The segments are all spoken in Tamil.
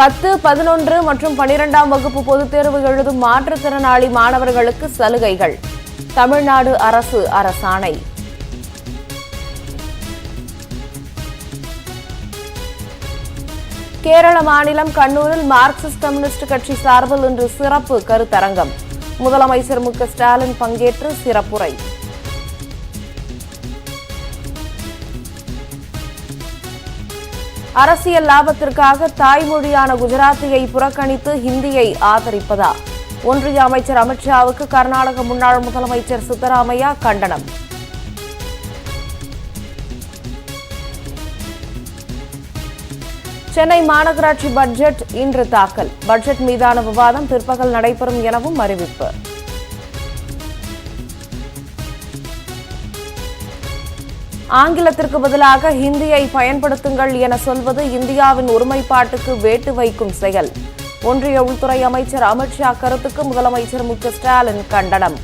10, 11 மற்றும் 12ஆம் வகுப்பு பொதுத் தேர்வு எழுதும் மாற்றுத்திறனாளி மாணவர்களுக்கு சலுகைகள். தமிழ்நாடு அரசு அரசாணை. கேரள மாநிலம் கண்ணூரில் மார்க்சிஸ்ட் கம்யூனிஸ்ட் கட்சி சார்பில் இன்று சிறப்பு கருத்தரங்கம். முதலமைச்சர் மு க ஸ்டாலின் பங்கேற்று சிறப்புரை. அரசியல் லாபத்திற்காக தாய்மொழியான குஜராத்தியை புறக்கணித்து ஹிந்தியை ஆதரிப்பதா? ஒன்றிய அமைச்சர் அமித்ஷாவுக்கு கர்நாடக முன்னாள் முதலமைச்சர் சித்தராமையா கண்டனம். சென்னை மாநகராட்சி பட்ஜெட் இன்று தாக்கல். பட்ஜெட் மீதான விவாதம் பிற்பகல் நடைபெறும் எனவும் அறிவிப்பு. ஆங்கிலத்திற்கு பதிலாக ஹிந்தியை பயன்படுத்துங்கள் என சொல்வது இந்தியாவின் ஒருமைப்பாட்டுக்கு வேட்டு வைக்கும் செயல். ஒன்றிய உள்துறை அமைச்சர் அமித்ஷா கருத்துக்கு முதலமைச்சர் மு க ஸ்டாலின் கண்டனம்.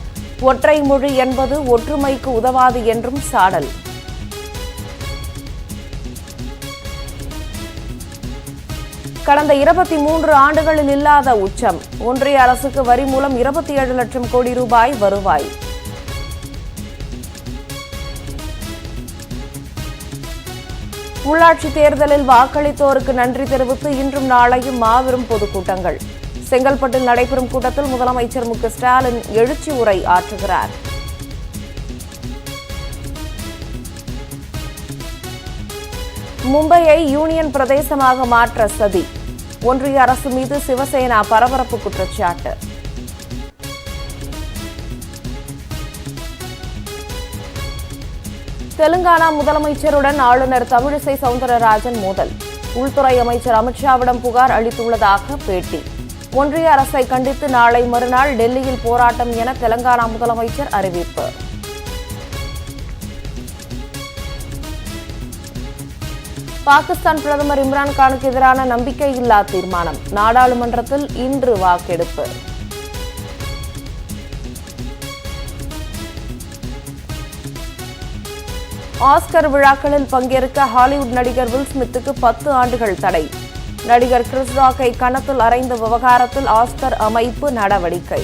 ஒற்றை மொழி என்பது ஒற்றுமைக்கு உதவாது என்றும் சாடல். கடந்த 23 ஆண்டுகளில் இல்லாத உச்சம். ஒன்றிய அரசுக்கு வரி மூலம் 27 லட்சம் கோடி ரூபாய் வருவாய். உள்ளாட்சி தேர்தலில் வாக்களித்தோருக்கு நன்றி தெரிவித்து இன்றும் நாளையும் மாபெரும் பொதுக்கூட்டங்கள். செங்கல்பட்டில் நடைபெறும் கூட்டத்தில் முதலமைச்சர் மு க ஸ்டாலின் எழுச்சி உரை ஆற்றுகிறார். மும்பையை யூனியன் பிரதேசமாக மாற்ற சதி. ஒன்றிய அரசு மீது சிவசேனா பரபரப்பு குற்றச்சாட்டு. தெலுங்கானா முதலமைச்சருடன் ஆளுநர் தமிழிசை சவுந்தரராஜன் மோதல். உள்துறை அமைச்சர் அமித்ஷாவிடம் புகார் அளித்துள்ளதாக பேட்டி. ஒன்றிய அரசை கண்டித்து நாளை மறுநாள் டெல்லியில் போராட்டம் என தெலுங்கானா முதலமைச்சர் அறிவிப்பு. பாகிஸ்தான் பிரதமர் இம்ரான்கானுக்கு எதிரான நம்பிக்கையில்லா தீர்மானம். நாடாளுமன்றத்தில் இன்று வாக்கெடுப்பு. ஆஸ்கர் விழாக்களில் பங்கேற்க ஹாலிவுட் நடிகர் வில் ஸ்மித்துக்கு 10 ஆண்டுகள் தடை. நடிகர் கிறிஸ் ராக்கை கன்னத்தில் அறைந்த விவகாரத்தில் ஆஸ்கர் அமைப்பு நடவடிக்கை.